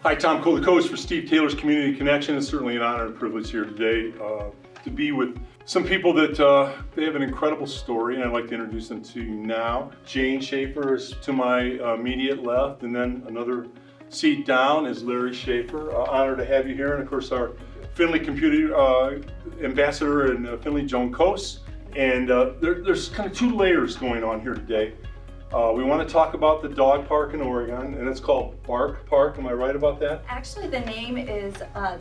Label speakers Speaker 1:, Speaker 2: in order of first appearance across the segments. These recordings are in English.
Speaker 1: Hi, Tom Cole, the coach for Steve Taylor's Community Connection. It's certainly an honor and privilege here today to be with some people that they have an incredible story, and I'd like to introduce them to you now. Jane Schaffer is to my immediate left, and then another seat down is Larry Schaffer. Honored to have you here, and of course our Findlay Computer Ambassador in Findlay, Joan Coase. And there's kind of two layers going on here today. We want to talk about the dog park in Oregon, and it's called Bark Park. Am I right about that?
Speaker 2: Actually, the name is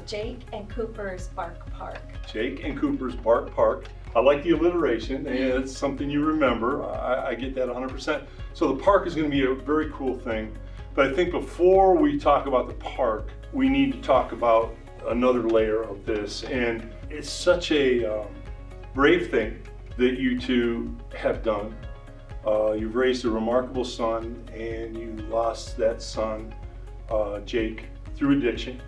Speaker 2: Jake and Cooper's Bark Park.
Speaker 1: Jake and Cooper's Bark Park. I like the alliteration, and it's something you remember. I get that 100%. So the park is going to be a very cool thing. But I think before we talk about the park, we need to talk about another layer of this. And it's such a brave thing that you two have done. You've raised a remarkable son, and you lost that son, Jake, through addiction.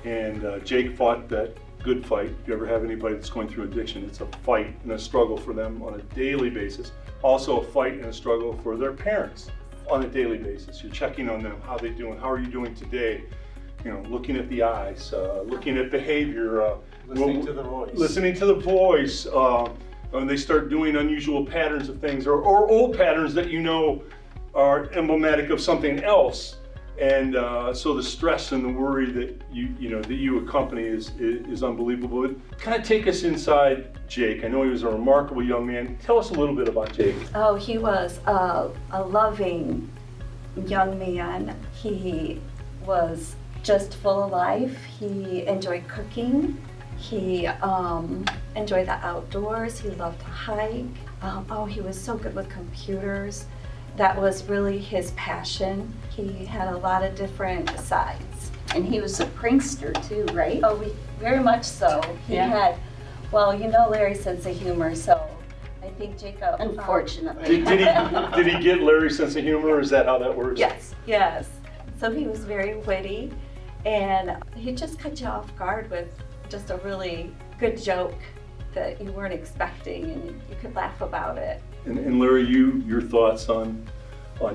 Speaker 1: And Jake fought that good fight. If you ever have anybody that's going through addiction, it's a fight and a struggle for them on a daily basis. Also a fight and a struggle for their parents on a daily basis. You're checking on them, how they doing, how are you doing today? You know, looking at the eyes, looking at behavior.
Speaker 3: Listening to the voice.
Speaker 1: Listening to the voice. When they start doing unusual patterns of things or old patterns that you know are emblematic of something else. And so the stress and the worry that you accompany is unbelievable. Kind of take us inside Jake. I know he was a remarkable young man. Tell us a little bit about Jake.
Speaker 2: Oh, he was a loving young man. He was just full of life. He enjoyed cooking. He enjoyed the outdoors. He loved to hike. He was so good with computers. That was really his passion. He had a lot of different sides.
Speaker 4: And he was a prankster too, right?
Speaker 2: Oh, very much so. He had, Larry's sense of humor, so I think Jacob...
Speaker 4: Unfortunately.
Speaker 1: Did he get Larry's sense of humor, or is that how that works?
Speaker 2: Yes. So he was very witty, and he just cut you off guard with just a really good joke that you weren't expecting, and you could laugh about it.
Speaker 1: And Larry, your thoughts on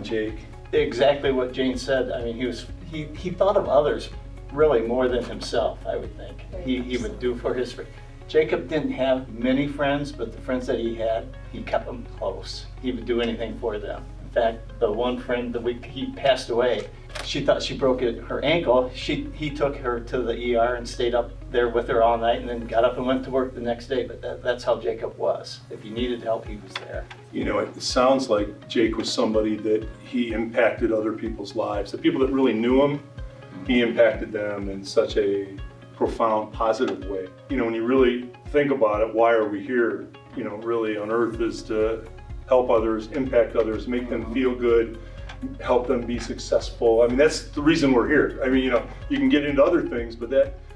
Speaker 1: Jake?
Speaker 3: Exactly what Jane said. I mean, he thought of others really more than himself, I would think. He would do for his friends. Jacob didn't have many friends, but the friends that he had, he kept them close. He would do anything for them. In fact, the one friend the week he passed away, she thought she broke her ankle. He took her to the ER and stayed up there with her all night, and then got up and went to work the next day. But that's how Jacob was. If he needed help, he was there.
Speaker 1: You know, it sounds like Jake was somebody that he impacted other people's lives. The people that really knew him, he impacted them in such a profound, positive way. You know, when you really think about it, why are we here? You know, really on earth is to help others, impact others, make them feel good, help them be successful. I mean, that's the reason we're here. I mean, you can get into other things, but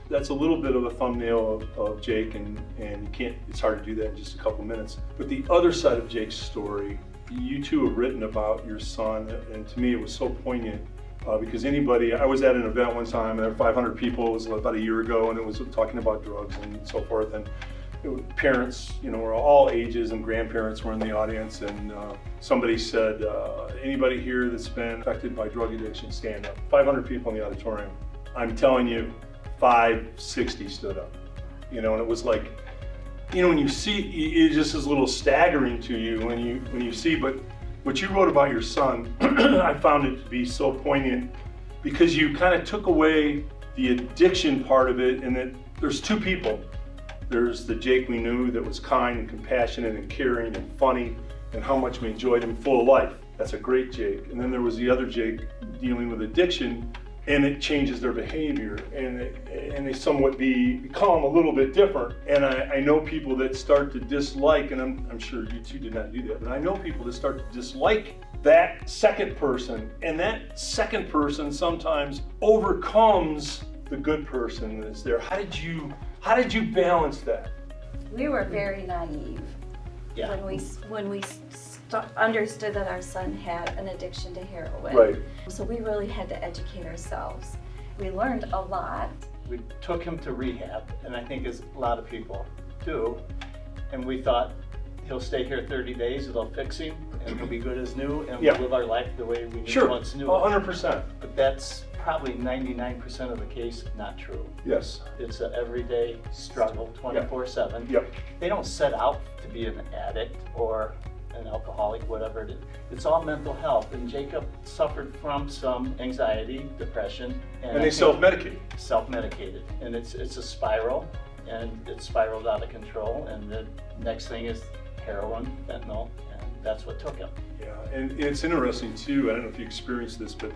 Speaker 1: that's a little bit of a thumbnail of Jake, and it's hard to do that in just a couple minutes. But the other side of Jake's story, you two have written about your son, and to me it was so poignant because I was at an event one time, and there were 500 people, it was about a year ago, and it was talking about drugs and so forth, and parents, were all ages, and grandparents were in the audience, and somebody said, anybody here that's been affected by drug addiction, stand up. 500 people in the auditorium. I'm telling you, 560 stood up, and it was like, when you see, it just is a little staggering to you when you see, but what you wrote about your son, I found it to be so poignant because you kind of took away the addiction part of it, and that there's two people. There's the Jake we knew that was kind and compassionate and caring and funny, and how much we enjoyed him, full of life. That's a great Jake. And then there was the other Jake dealing with addiction, and it changes their behavior, and they somewhat become a little bit different. And I know people that start to dislike, and I'm sure you two did not do that, but I know people that start to dislike that second person, and that second person sometimes overcomes the good person that's there. How did you balance that?
Speaker 2: We were very naive when we understood that our son had an addiction to heroin.
Speaker 1: Right.
Speaker 2: So we really had to educate ourselves. We learned a lot.
Speaker 3: We took him to rehab, and I think as a lot of people do, and we thought he'll stay here 30 days, it'll fix him, and he'll be good as new, and we'll live our life the way we once knew.
Speaker 1: 100%.
Speaker 3: But that's probably 99% of the case not true.
Speaker 1: Yes.
Speaker 3: It's an everyday struggle, 24/7.
Speaker 1: Yep.
Speaker 3: They don't set out to be an addict or an alcoholic, whatever it is. It's all mental health. And Jacob suffered from some anxiety, depression.
Speaker 1: And
Speaker 3: I
Speaker 1: they
Speaker 3: think
Speaker 1: self-medicate.
Speaker 3: Self-medicated. And it's a spiral, and it spiraled out of control. And the next thing is heroin, fentanyl, and that's what took him.
Speaker 1: Yeah, and it's interesting too, I don't know if you experienced this, but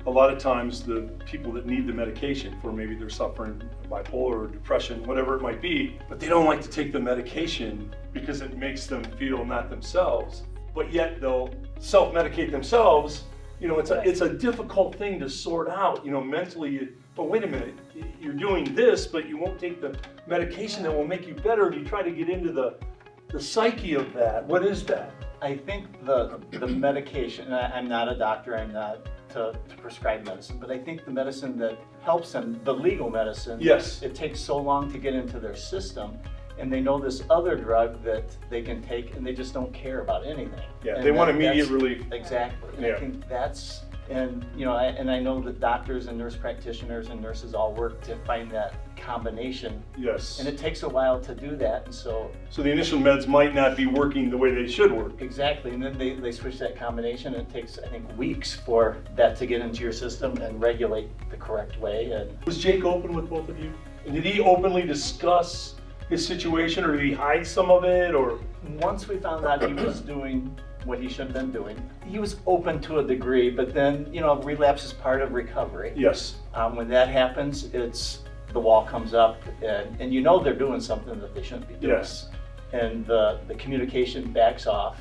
Speaker 1: a lot of times the people that need the medication for maybe they're suffering bipolar or depression, whatever it might be, but they don't like to take the medication because it makes them feel not themselves, but yet they'll self-medicate themselves. You know, it's a difficult thing to sort out, you know, mentally, but wait a minute, you're doing this, but you won't take the medication that will make you better, and you try to get into the psyche of that. What is that?
Speaker 3: I think the medication, and I'm not a doctor, I'm not to prescribe medicine, but I think the medicine that helps them, the legal medicine,
Speaker 1: Yes.
Speaker 3: it takes so long to get into their system, and they know this other drug that they can take, and they just don't care about anything.
Speaker 1: Yeah,
Speaker 3: And
Speaker 1: they want
Speaker 3: that's-
Speaker 1: immediate relief.
Speaker 3: Exactly. And
Speaker 1: Yeah.
Speaker 3: I think that's, and you know, I know that doctors and nurse practitioners and nurses all work to find that combination,
Speaker 1: Yes.
Speaker 3: and it takes a while to do that, and so
Speaker 1: So the initial meds might not be working the way they should work.
Speaker 3: exactly, and then they switch that combination, and it takes, I think, weeks for that to get into your system and regulate the correct way. And
Speaker 1: Was Jake open with both of you? And did he openly discuss his situation, or did he hide some of it, or?
Speaker 3: once we found out he was doing what he should have been doing, he was open to a degree, but then, you know, relapse is part of recovery.
Speaker 1: Yes.
Speaker 3: When that happens, the wall comes up, and you know they're doing something that they shouldn't be doing.
Speaker 1: Yes.
Speaker 3: And the communication backs off,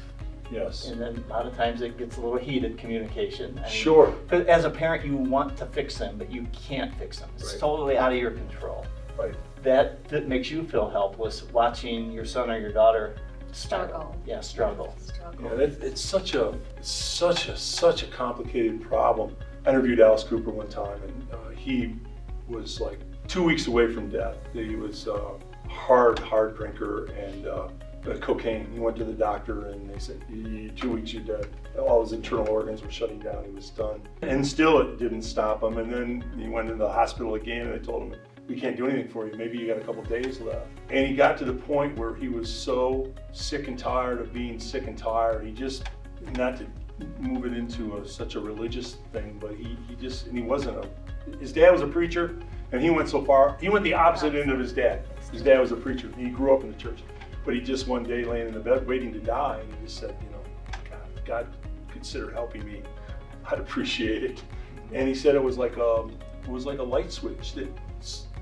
Speaker 1: Yes.
Speaker 3: and then a lot of times it gets a little heated communication. I mean,
Speaker 1: Sure.
Speaker 3: but as a parent, you want to fix them, but you can't fix them. It's
Speaker 1: Right.
Speaker 3: totally out of your control.
Speaker 1: Right.
Speaker 3: That makes you feel helpless watching your son or your daughter
Speaker 2: Struggle.
Speaker 3: Yeah, struggle.
Speaker 1: Yeah, it's such a complicated problem. I interviewed Alice Cooper one time, and he was like 2 weeks away from death. He was a hard drinker and cocaine. He went to the doctor, and they said, 2 weeks, you're dead. All his internal organs were shutting down. He was done. And still, it didn't stop him. And then he went into the hospital again, and they told him, we can't do anything for you. Maybe you got a couple days left. And he got to the point where he was so sick and tired of being sick and tired. He just, not to move it into such a religious thing, but he wasn't his dad was a preacher, and he went so far, he went the opposite end of his dad. His dad was a preacher. He grew up in the church. But he just one day laying in the bed waiting to die, and he just said, you know, God consider helping me. I'd appreciate it. And he said it was like a light switch that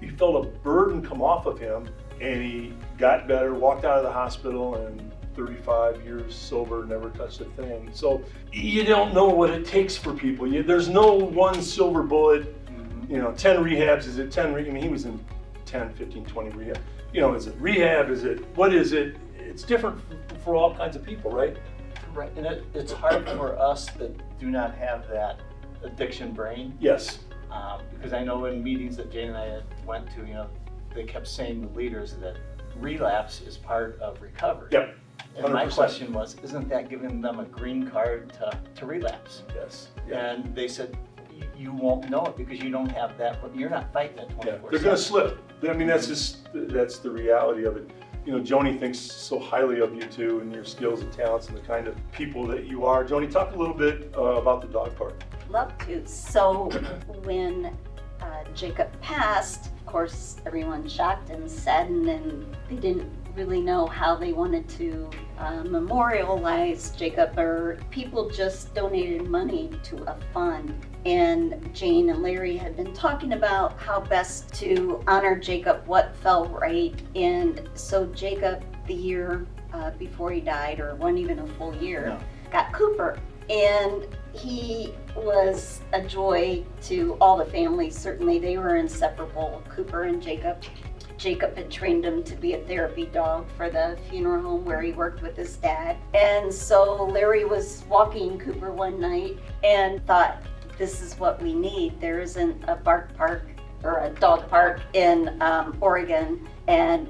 Speaker 1: he felt a burden come off of him, and he got better, walked out of the hospital, and 35 years sober, never touched a thing. So you don't know what it takes for people. There's no one silver bullet. You know, 10 rehabs, is it 10? I mean, he was in 10, 15, 20 rehab. You know, is it rehab? What is it? It's different for all kinds of people, right?
Speaker 3: Right, and it's hard for us that do not have that addiction brain.
Speaker 1: Yes.
Speaker 3: Because I know in meetings that Jane and I had went to, you know, they kept saying to leaders that relapse is part of recovery.
Speaker 1: Yep. 100%.
Speaker 3: And my question was, isn't that giving them a green card to relapse?
Speaker 1: Yes. Yeah.
Speaker 3: And they said, you won't know it because you don't have that, but you're not fighting it 24/7.
Speaker 1: They're going to slip. I mean, that's the reality of it. You know, Joni thinks so highly of you too, and your skills and talents and the kind of people that you are. Joni, talk a little bit about the dog park.
Speaker 4: Love to. So when Jacob passed, of course, everyone shocked and saddened, and they didn't really know how they wanted to memorialize Jacob, or people just donated money to a fund. And Jane and Larry had been talking about how best to honor Jacob, what felt right. And so Jacob, the year before he died, or wasn't even a full year, got Cooper. And he was a joy to all the families. Certainly they were inseparable, Cooper and Jacob. Jacob had trained him to be a therapy dog for the funeral home where he worked with his dad. And so Larry was walking Cooper one night and thought, this is what we need. There isn't a bark park or a dog park in Oregon, and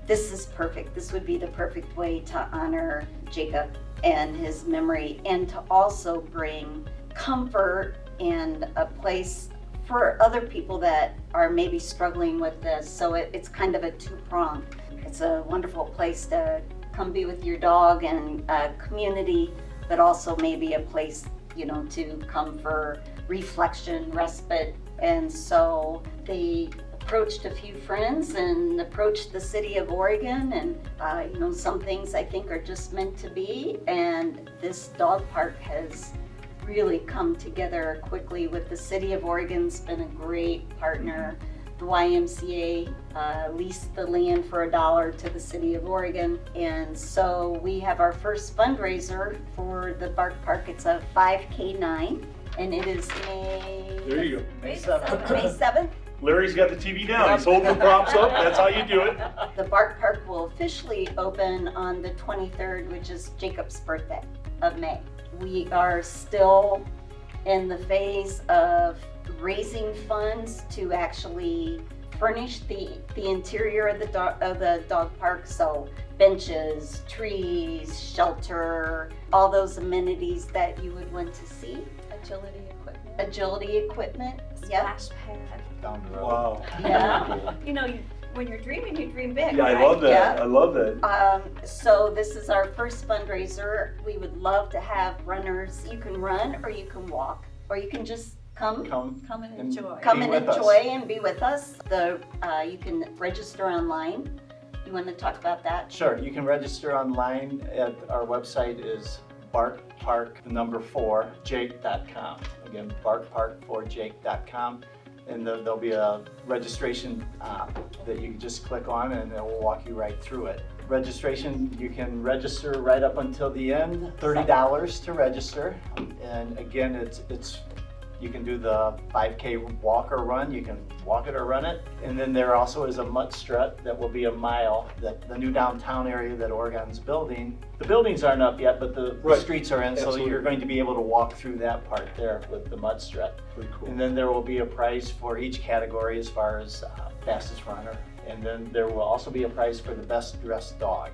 Speaker 4: this is perfect. This would be the perfect way to honor Jacob and his memory, and to also bring comfort and a place for other people that are maybe struggling with this. So it's kind of a two-pronged. It's a wonderful place to come be with your dog and a community, but also maybe a place, you know, to come for reflection, respite. And so they approached a few friends and approached the city of Oregon, and you know, some things I think are just meant to be, and this dog park has really come together quickly with the city of Oregon's been a great partner. The YMCA leased the land for $1 to the city of Oregon, and so we have our first fundraiser for the Bark Park. It's a 5K9, and it is May.
Speaker 1: There you go.
Speaker 3: May 7th.
Speaker 4: May 7th.
Speaker 1: Larry's got the TV down. He's holding the props up. That's how you do it.
Speaker 4: The Bark Park will officially open on the 23rd, which is Jacob's birthday of May. We are still in the phase of raising funds to actually furnish the interior of the dog park. So benches, trees, shelter, all those amenities that you would want to see. Agility equipment. Yep.
Speaker 2: Splash pad.
Speaker 3: Down the road.
Speaker 1: Wow.
Speaker 4: Yeah.
Speaker 2: You know, when you're dreaming, you dream big.
Speaker 1: Yeah, I
Speaker 2: right?
Speaker 1: love that.
Speaker 4: Yeah.
Speaker 1: I love that.
Speaker 4: So this is our first fundraiser. We would love to have runners. You can run or you can walk or you can just come
Speaker 2: Come and enjoy.
Speaker 4: and
Speaker 3: with us.
Speaker 4: enjoy and be with us. You can register online. You want to talk about that?
Speaker 3: Sure, you can register online at our website is barkpark4jake.com. Again, barkpark4jake.com. And there'll be a registration that you can just click on and it will walk you right through it. Registration, you can register right up until the end, $30 to register. And again, it's you can do the 5K walk or run, you can walk it or run it. And then there also is a Mutt Strut that will be a mile, that the new downtown area that Oregon's building. The buildings aren't up yet, but the
Speaker 1: Right.
Speaker 3: streets are in, so
Speaker 1: Absolutely.
Speaker 3: you're going to be able to walk through that part there with the Mutt Strut.
Speaker 1: Pretty cool.
Speaker 3: And then there will be a prize for each category as far as fastest runner. And then there will also be a prize for the best dressed dog.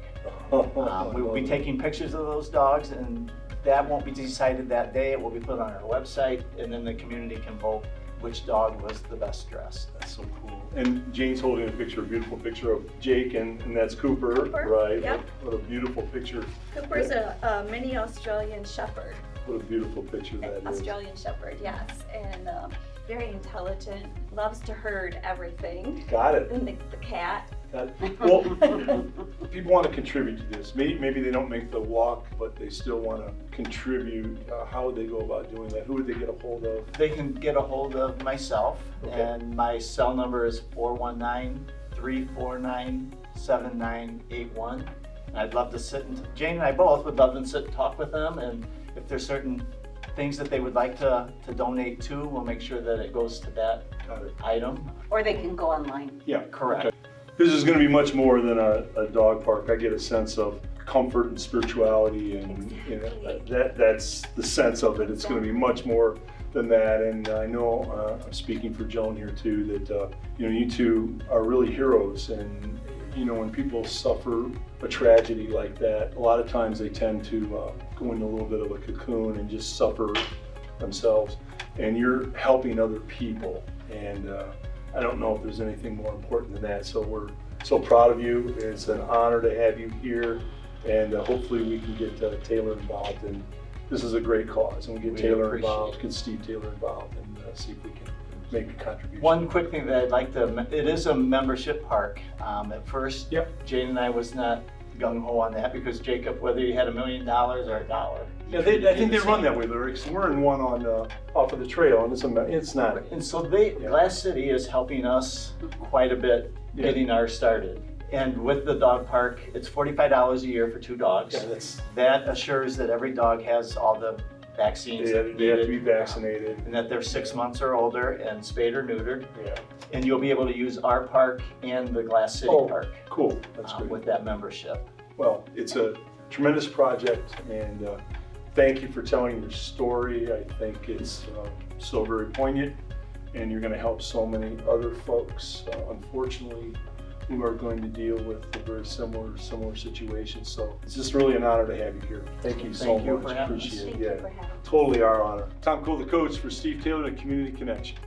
Speaker 3: We will be taking pictures of those dogs, and that won't be decided that day. It will be put on our website, and then the community can vote which dog was the best dressed.
Speaker 1: That's so cool. And Jane's holding a beautiful picture of Jake, and that's Cooper,
Speaker 2: Cooper,
Speaker 1: right?
Speaker 2: yep.
Speaker 1: What a beautiful picture.
Speaker 2: Cooper's a mini Australian Shepherd.
Speaker 1: What a beautiful picture that is.
Speaker 2: Australian Shepherd, yes, and very intelligent. Loves to herd everything.
Speaker 1: Got it.
Speaker 2: And the cat.
Speaker 1: Well, people want to contribute to this. Maybe they don't make the walk, but they still want to contribute. How would they go about doing that? Who would they get a hold of?
Speaker 3: They can get a hold of myself,
Speaker 1: Okay.
Speaker 3: and my cell number is 419-349-7981. And I'd love to Jane and I both would love to sit and talk with them, and if there's certain things that they would like to donate to, we'll make sure that it goes to that
Speaker 1: Got it.
Speaker 3: item.
Speaker 4: Or they can go online.
Speaker 1: Yeah,
Speaker 3: Correct.
Speaker 1: okay. This is going to be much more than a dog park. I get a sense of comfort and spirituality, and
Speaker 2: Exactly.
Speaker 1: that's the sense of it. It's going to be much more than that. And I know I'm speaking for Joan here too, that you two are really heroes. And when people suffer a tragedy like that, a lot of times they tend to go into a little bit of a cocoon and just suffer themselves. And you're helping other people, and I don't know if there's anything more important than that. So we're so proud of you. It's an honor to have you here, and hopefully we can get Taylor involved. And this is a great cause, and we get
Speaker 3: We
Speaker 1: Taylor
Speaker 3: appreciate
Speaker 1: involved,
Speaker 3: it.
Speaker 1: get Steve Taylor involved, and see if we can make a contribution.
Speaker 3: One quick thing that I'd like it is a membership park. At first,
Speaker 1: Yep.
Speaker 3: Jane and I was not gung-ho on that because Jacob, whether you had $1 million or $1.
Speaker 1: Yeah, I think they run that way, Larry. So we're in one on off of the trail, and it's not.
Speaker 3: And so
Speaker 1: Yeah.
Speaker 3: Glass City is helping us quite a bit
Speaker 1: Yeah.
Speaker 3: getting ours started. And with the dog park, it's $45 a year for 2 dogs.
Speaker 1: Yeah, that's.
Speaker 3: That assures that every dog has all the vaccines that are
Speaker 1: They have to be
Speaker 3: needed,
Speaker 1: vaccinated.
Speaker 3: and that they're 6 months or older and spayed or neutered.
Speaker 1: Yeah.
Speaker 3: And you'll be able to use our park and the Glass City
Speaker 1: Oh,
Speaker 3: Park
Speaker 1: Cool. That's great.
Speaker 3: with that membership.
Speaker 1: Well, it's a tremendous project, and thank you for telling your story. I think it's so very poignant, and you're going to help so many other folks, unfortunately, who are going to deal with a very similar situation. So it's just really an honor to have you here. Thank you so
Speaker 3: Thank you
Speaker 1: much.
Speaker 3: for having us.
Speaker 1: Appreciate it.
Speaker 2: Thank you for having us.
Speaker 1: Totally our honor. Tom Cole, the coach for Steve Taylor and Community Connection.